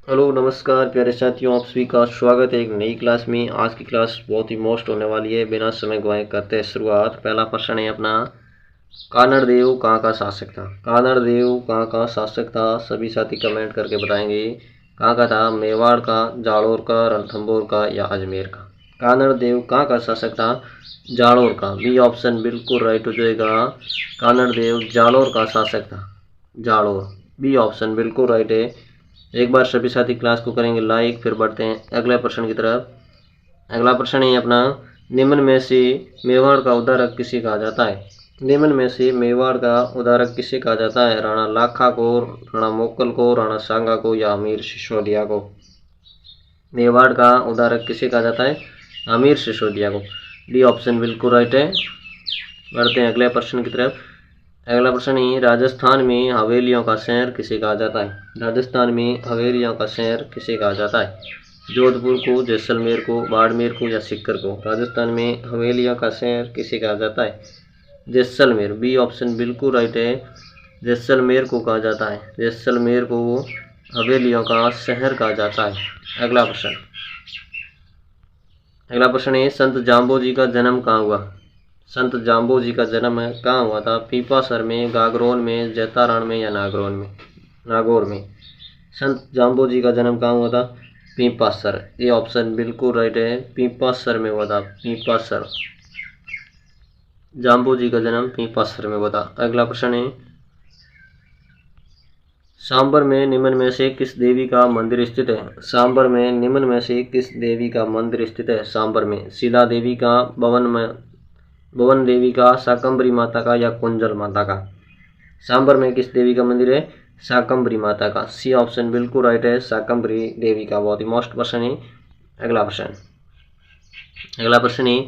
Hello नमस्कार प्यारे साथियों, आप सभी का स्वागत है एक नई क्लास में। आज की क्लास बहुत ही मस्त होने वाली है। बिना समय गवाए करते हैं शुरुआत। पहला प्रश्न है अपना, कानड़ देव कहाँ का शासक था? कानड़ देव कहाँ का शासक था? सभी साथी कमेंट करके बताएंगे कहाँ का था। मेवाड़ का, जालोर का, रणथंभौर का या अजमेर का? कानड़ देव कहाँ का शासक था? जालोर का। बी ऑप्शन बिल्कुल राइट हो जाएगा। कानड़ देव जालोर का शासक था। जालोर, बी ऑप्शन बिल्कुल राइट है। एक बार सभी साथी क्लास को करेंगे लाइक, फिर बढ़ते हैं अगले प्रश्न की तरफ। अगला प्रश्न है अपना, निम्न में से मेवाड़ का उदारक किसे कहा जाता है? निम्न में से मेवाड़ का उदारक किसे कहा जाता है? राणा लाखा को, राणा मोक्कल को, राणा सांगा को या अमीर सिसोदिया को? मेवाड़ का उदारक किसे कहा जाता है? अमीर सिसोदिया को। डी ऑप्शन बिल्कुल राइट है। बढ़ते हैं अगले प्रश्न की तरफ। अगला प्रश्न है, राजस्थान में हवेलियों का शहर किसे कहा जाता है? राजस्थान में हवेलियों का शहर किसे कहा जाता है? जोधपुर को, जैसलमेर को, बाड़मेर को या सीकर को? राजस्थान में हवेलियों का शहर किसे कहा जाता है? जैसलमेर। बी ऑप्शन बिल्कुल राइट है। जैसलमेर को कहा जाता है। जैसलमेर को हवेलियों का शहर कहा जाता है। अगला प्रश्न। अगला प्रश्न है, संत जाम्बो जी का जन्म कहाँ हुआ? संत जाम्बो जी का जन्म कहाँ हुआ था? पीपासर में, गागरोन में, जैतारण में या नागौर में? नागौर में। संत जाम्बो जी का जन्म कहाँ हुआ था? पीपासर। ये ऑप्शन बिल्कुल राइट है। पीपासर में हुआ था। पीपासर। जाम्बो जी का जन्म पीपासर में हुआ था। अगला प्रश्न है, सांबर में निम्न में से किस देवी का मंदिर स्थित है? सांबर में निम्न में से किस देवी का मंदिर स्थित है? सांबर में शीला देवी का, भवन देवी का, शाकंभरी माता का या कुंजल माता का? सांबर में किस देवी का मंदिर है? शाकंभरी माता का। सी ऑप्शन बिल्कुल राइट है। शाकंभरी देवी का। बहुत ही मोस्ट प्रश्न है। अगला प्रश्न। अगला प्रश्न है,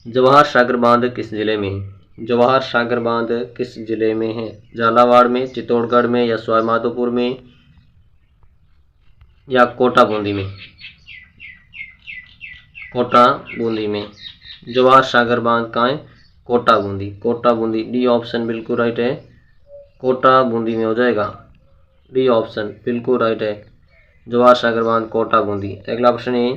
जवाहर सागर बांध किस जिले में है? जवाहर सागर बांध किस जिले में है? झालावाड़ में, चित्तौड़गढ़ में या सवाईमाधोपुर में या कोटा बूंदी में? कोटा बूंदी में। जवाहर सागर बांध कहाँ है? कोटा बूंदी। कोटा बूंदी। डी ऑप्शन बिल्कुल राइट है। कोटा बूंदी में हो जाएगा। डी ऑप्शन बिल्कुल राइट है। जवाहर सागर बांध कोटा बूंदी। अगला प्रश्न है,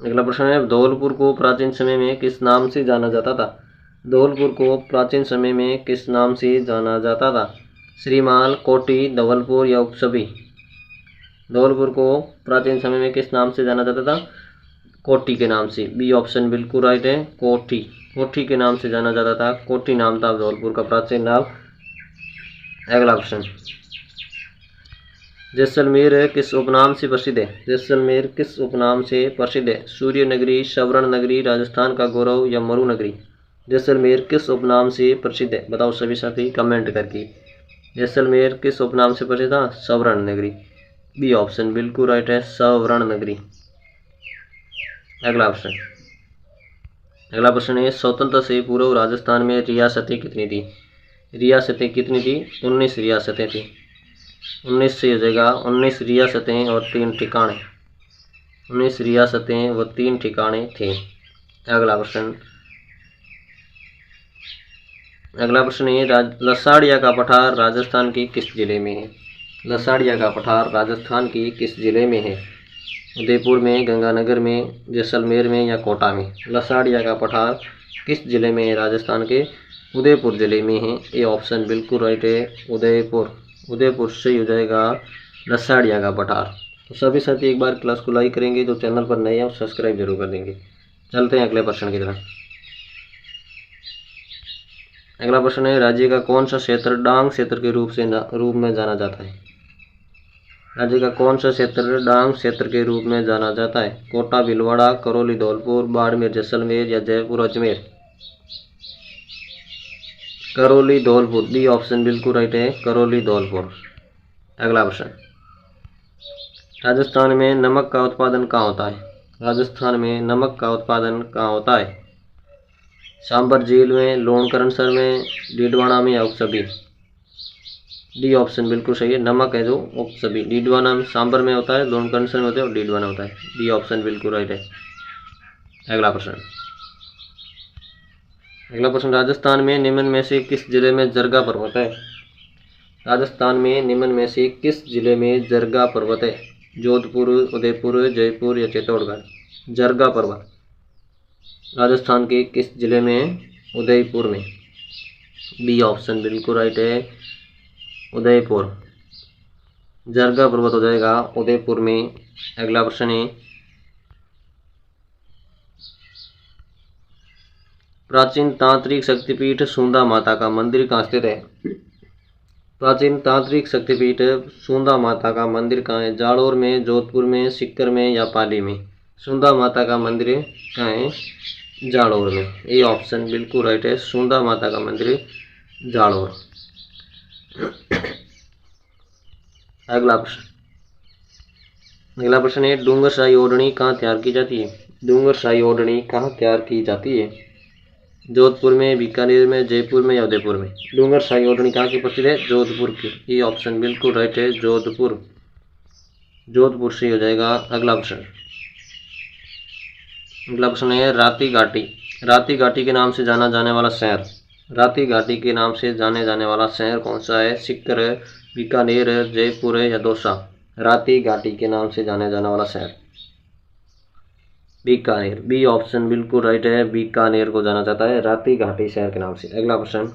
अगला प्रश्न है, धौलपुर को प्राचीन समय में किस नाम से जाना जाता था? धौलपुर को प्राचीन समय में किस नाम से जाना जाता था? श्रीमाल, कोटी, धवलपुर या उपसभी? धौलपुर को प्राचीन समय में किस नाम से जाना जाता था? कोटी के नाम से। बी ऑप्शन बिल्कुल राइट है। कोठी। कोठी के नाम से जाना जाता था। कोठी नाम था धौलपुर का प्राचीन नाम। अगला प्रश्न, जैसलमेर किस उपनाम से प्रसिद्ध है? जैसलमेर किस उपनाम से प्रसिद्ध है? सूर्य नगरी, स्वर्ण नगरी, राजस्थान का गौरव या मरु नगरी? जैसलमेर किस उपनाम से प्रसिद्ध है? बताओ सभी साथी कमेंट करके। जैसलमेर किस उपनाम से प्रसिद्ध था? स्वर्ण नगरी। बी ऑप्शन बिल्कुल राइट है। स्वर्ण नगरी। अगला प्रश्न। अगला प्रश्न है, स्वतंत्र से पूर्व राजस्थान में रियासतें कितनी थी? रियासतें कितनी थी? 19 रियासतें थी। 19 से हो जाएगा। 19 रियासतें और 3 ठिकाने। 19 रियासतें व 3 ठिकाने थे। अगला प्रश्न। अगला प्रश्न है, लसाड़िया का पठार राजस्थान के किस जिले में है? लसाड़िया का पठार राजस्थान के किस जिले में है? उदयपुर में, गंगानगर में, जैसलमेर में या कोटा में? लसाड़िया का पठार किस जिले में है? राजस्थान के उदयपुर जिले में है। ये ऑप्शन बिल्कुल राइट है। उदयपुर। उदयपुर से हो जाएगा लसाड़िया का पठार। तो सभी साथी एक बार क्लास को लाइक करेंगे, जो चैनल पर नए हैं सब्सक्राइब जरूर कर देंगे। चलते हैं अगले प्रश्न की तरफ। अगला प्रश्न है, राज्य का कौन सा क्षेत्र डांग क्षेत्र के रूप में जाना जाता है? राज्य का कौन सा क्षेत्र डांग क्षेत्र के रूप में जाना जाता है? कोटा, भीलवाड़ा, करौली, धौलपुर, बाड़मेर, जैसलमेर या जयपुर अजमेर? करौली, धौलपुर। बी ऑप्शन बिल्कुल राइट है। करौली, धौलपुर। अगला प्रश्न, राजस्थान में नमक का उत्पादन कहाँ होता है? राजस्थान में नमक का उत्पादन कहाँ होता है? सांबर झील में, लोणकरणसर में, डीडवाना में या उपसभी? डी ऑप्शन बिल्कुल सही है। नमक है जो उपसभी। डीडवाना में, सांबर में होता है, लोणकरणसर में होता है और डीडवाना होता है। डी ऑप्शन बिल्कुल राइट है। अगला प्रश्न। अगला प्रश्न, राजस्थान में निम्न में से किस जिले में जरगा पर्वत है? राजस्थान में निम्न में से किस जिले में जरगा पर्वत है? जोधपुर, उदयपुर, जयपुर या चित्तौड़गढ़? जरगा पर्वत राजस्थान के किस जिले में? उदयपुर में। बी ऑप्शन बिल्कुल राइट है, उदयपुर। जरगा पर्वत हो जाएगा उदयपुर में। अगला प्रश्न है, प्राचीन तांत्रिक शक्तिपीठ सुंदा माता का मंदिर कहाँ स्थित है? प्राचीन तांत्रिक शक्तिपीठ सुंदा माता का मंदिर कहाँ है? जालोर में, जोधपुर में, सीकर में या पाली में? सुंदा माता का मंदिर कहाँ है? जालोर में। ये ऑप्शन बिल्कुल राइट है, सुंदा माता का मंदिर जालोर। अगला प्रश्न है, डूंगरशाही ओढ़नी कहाँ तैयार की जाती है? डूंगरशाही ओढ़नी कहाँ तैयार की जाती है? जोधपुर में, बीकानेर में, जयपुर में या उदयपुर में? डूंगरशाही ओढ़नी कहाँ की प्रसिद्ध है? जोधपुर की। ये ऑप्शन बिल्कुल राइट है, जोधपुर। जोधपुर से हो जाएगा। अगला प्रश्न है, राती घाटी। राती घाटी के नाम से जाना जाने वाला शहर। राती घाटी के नाम से जाने जाने वाला शहर कौन सा है? सीकर, बीकानेर, जयपुर या दौसा? राती घाटी के नाम से जाने जाने वाला शहर बीकानेर। बी ऑप्शन बिल्कुल राइट है, बीकानेर को जाना जाता है राती घाटी शहर के नाम से। अगला प्रश्न,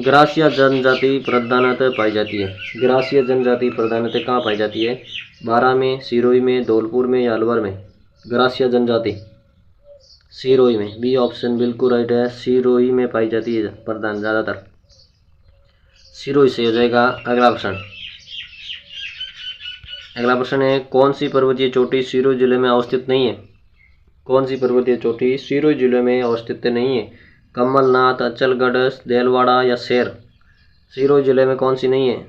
ग्रासिया जनजाति प्रधानतः पाई जाती है। ग्रासिया जनजाति प्रधानतः कहाँ पाई जाती है? बारां में, सिरोही में, धौलपुर में या अलवर में? ग्रासिया जनजाति सिरोही में। बी ऑप्शन बिल्कुल राइट है, सिरोही में पाई जाती है प्रधान ज़्यादातर। सिरोही से हो जाएगा। अगला प्रश्न है, कौन सी पर्वतीय चोटी सिरोही जिले में अवस्थित नहीं है? कौन सी पर्वतीय चोटी सिरोही जिले में अवस्थित नहीं है? कमलनाथ, अचलगढ़, देलवाड़ा या शेर? सिरोही जिले में कौन सी नहीं है?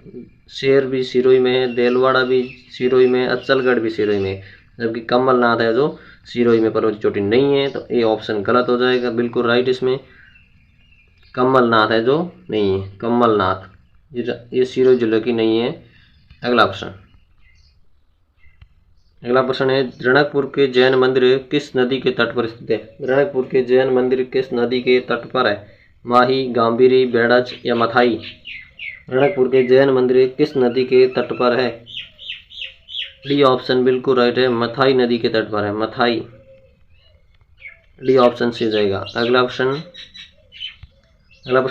शेर भी सिरोही में है, देलवाड़ा भी सिरोही में, अचलगढ़ भी सिरोही में, जबकि कमलनाथ है जो सिरोही में पर्वतीय चोटी नहीं है। तो ये ऑप्शन गलत हो जाएगा, बिल्कुल राइट। इसमें कमलनाथ है जो नहीं है, कमलनाथ ये सिरोही जिले की नहीं है। अगला प्रश्न है, रणकपुर के जैन मंदिर किस नदी के तट पर स्थित है? रणकपुर के जैन मंदिर किस नदी के तट पर है? माही, गांभीरी, बेड़च या मथाई? रणकपुर के जैन मंदिर किस नदी के तट पर है? डी ऑप्शन बिल्कुल राइट है, मथाई नदी के तट पर है, मथाई। डी ऑप्शन से जाएगा। अगला प्रश्न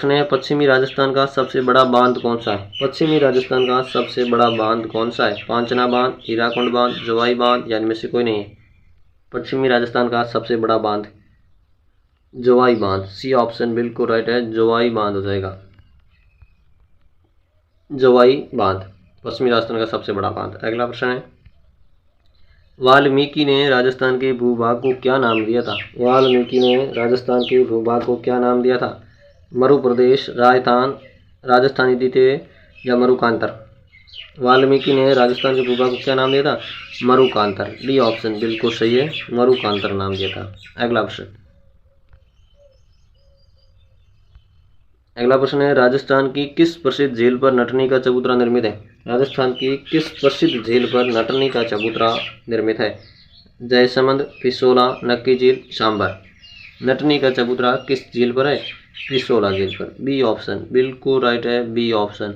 है, पश्चिमी राजस्थान का सबसे बड़ा बांध कौन सा है? पश्चिमी राजस्थान का सबसे बड़ा बांध कौन सा है? पांचना बांध, हीराकुंड बांध, जोवाई बांध या इनमें से कोई नहीं है? पश्चिमी राजस्थान का सबसे बड़ा बांध जोवाई बांध। सी ऑप्शन बिल्कुल राइट है, जोवाई बांध हो जाएगा। जोवाई बांध पश्चिमी राजस्थान का सबसे बड़ा बांध। अगला प्रश्न है, वाल्मीकि ने राजस्थान के भूभाग को क्या नाम दिया था? वाल्मीकि ने राजस्थान के भूभाग को क्या नाम दिया था? मरु प्रदेश, राजस्थान, राजस्थानी द्वितीय या मरुकांतर? वाल्मीकि ने राजस्थान के भूभाग को क्या नाम दिया था? मरुकांतर। डी ऑप्शन बिल्कुल सही है, मरुकांतर नाम दिया था। अगला प्रश्न है, राजस्थान की किस प्रसिद्ध झील पर नटनी का चबूतरा निर्मित है? राजस्थान की किस प्रसिद्ध झील पर नटनी का चबूतरा निर्मित है? जयसमंद, पिसोला, नक्की झील, सांबर? नटनी का चबूतरा किस झील पर है? पिसोला झील पर। बी ऑप्शन बिल्कुल राइट है, बी ऑप्शन,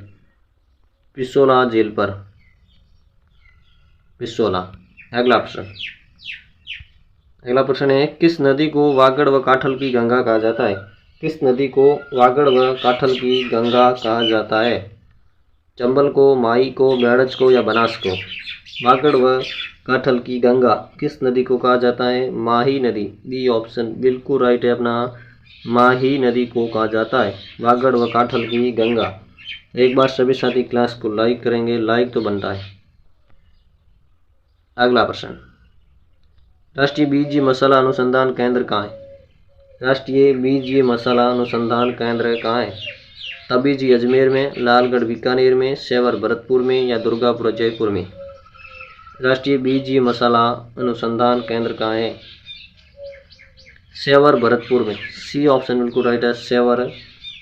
पिसोला झील पर, पिसोला। अगला प्रश्न है, किस नदी को वागड़ व काठल की गंगा कहा जाता है? किस नदी को वागड़ व काठल की गंगा कहा जाता है? चंबल को, माही को, बेड़च को या बनास को? वागड़ व काठल की गंगा किस नदी को कहा जाता है? माही नदी। बी ऑप्शन बिल्कुल राइट है अपना, माही नदी को कहा जाता है वागड़ व काठल की गंगा। एक बार सभी साथी क्लास को लाइक करेंगे, लाइक तो बनता है। अगला प्रश्न, राष्ट्रीय बीज मसाला अनुसंधान केंद्र कहाँ है? राष्ट्रीय बीज मसाला अनुसंधान केंद्र कहाँ है? तबीजी अजमेर में, लालगढ़ बीकानेर में, सेवर भरतपुर में या दुर्गापुर जयपुर में? राष्ट्रीय बीज मसाला अनुसंधान केंद्र कहाँ है? सेवर भरतपुर में। सी ऑप्शन बिल्कुल राइट है, सेवर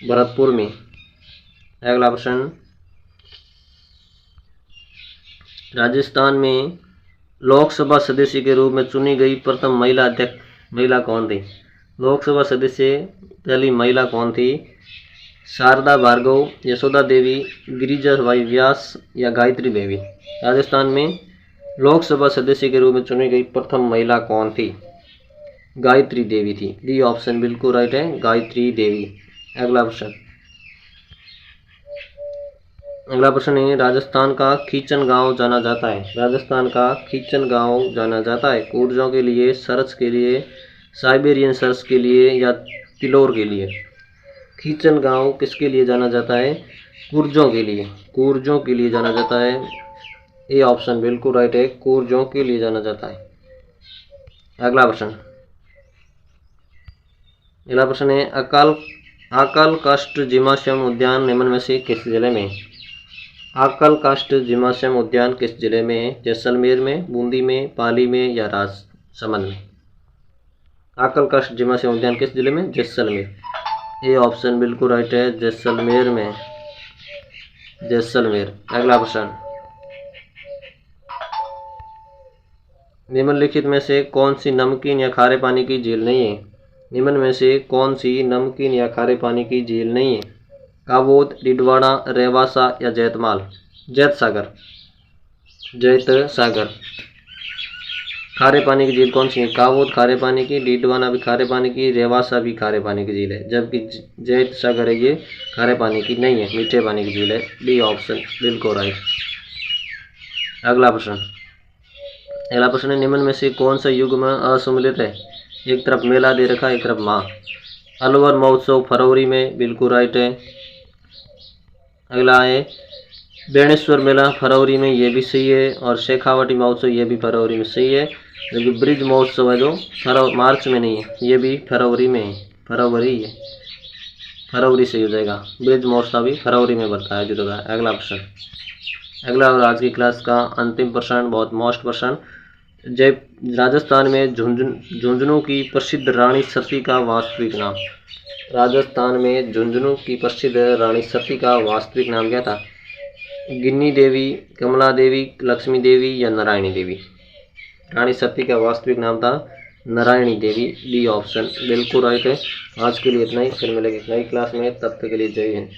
भरतपुर में। अगला प्रश्न, राजस्थान में लोकसभा सदस्य के रूप में चुनी गई प्रथम महिला अध्यक्ष महिला कौन थी? लोकसभा सदस्य पहली महिला कौन थी? शारदा भार्गव, यशोदा देवी, गिरिजाबाई व्यास या गायत्री देवी। राजस्थान में लोकसभा सदस्य के रूप में चुनी गई प्रथम महिला कौन थी? गायत्री देवी थी। डी ऑप्शन बिल्कुल राइट है, गायत्री देवी। अगला प्रश्न है, राजस्थान का खीचन गांव जाना जाता है। राजस्थान का खीचन गांव जाना जाता है ऊर्जों के लिए, सर्च के लिए, साइबेरियन सर्च के लिए या तिलोर के लिए। खीचन गांव किसके लिए जाना जाता है? कुर्जों के लिए। कुर्जों के लिए जाना जाता है। ये ऑप्शन बिल्कुल राइट है, कुर्जों के लिए जाना जाता है। अगला प्रश्न है, आकल काष्ठ जिम्नाशियम उद्यान निम्न में से किस जिले में? आकल काष्ठ जिम्नाशियम उद्यान किस जिले में है? जैसलमेर में, बूंदी में, पाली में या राजसमंद में? आकल काष्ठ जिम्नाशियम उद्यान किस जिले में? जैसलमेर। ये ऑप्शन बिल्कुल राइट है, जैसलमेर में, जैसलमेर। अगला प्रश्न, निम्नलिखित में से कौन सी नमकीन या खारे पानी की झील नहीं है? निम्न में से कौन सी नमकीन या खारे पानी की झील नहीं है? कावोद, डिडवाना, रेवासा या जैतमाल? जैत सागर। खारे पानी की झील कौन सी है? कावोद खारे पानी की, डिडवाना भी खारे पानी की, रेवासा भी खारे पानी की झील है, जबकि जैत सागर है ये खारे पानी की नहीं है, मीठे पानी की झील है। डी ऑप्शन बिल्कुल राइट। अगला प्रश्न है, निम्न में से कौन सा युग में असम्मिलित है? एक तरफ मेला दे रखा है, एक तरफ माँ। अलवर महोत्सव फरवरी में, बिल्कुल राइट है। अगला है, बेणेश्वर मेला फरवरी में, ये भी सही है। और शेखावटी महोत्सव ये भी फरवरी में सही है। जबकि ब्रिज महोत्सव है जो मार्च में नहीं है, ये भी फरवरी में है, फरवरी है, फरवरी से हो जाएगा। ब्रिज महोत्सव भी फरवरी में बढ़ता है जो। अगला प्रश्न, अगला और आज की क्लास का अंतिम प्रश्न, बहुत मोस्ट प्रश्न। राजस्थान में झुंझुनू की प्रसिद्ध रानी सती का वास्तविक नाम? राजस्थान में झुंझुनू की प्रसिद्ध रानी सती का वास्तविक नाम क्या था? गिन्नी देवी, कमला देवी, लक्ष्मी देवी या नारायणी देवी? रानी सती का वास्तविक नाम था नारायणी देवी। डी ऑप्शन बिल्कुल राइट है। आज के लिए इतना ही, फिर मिलेंगे नई क्लास में, तब तक के लिए जय हिंद।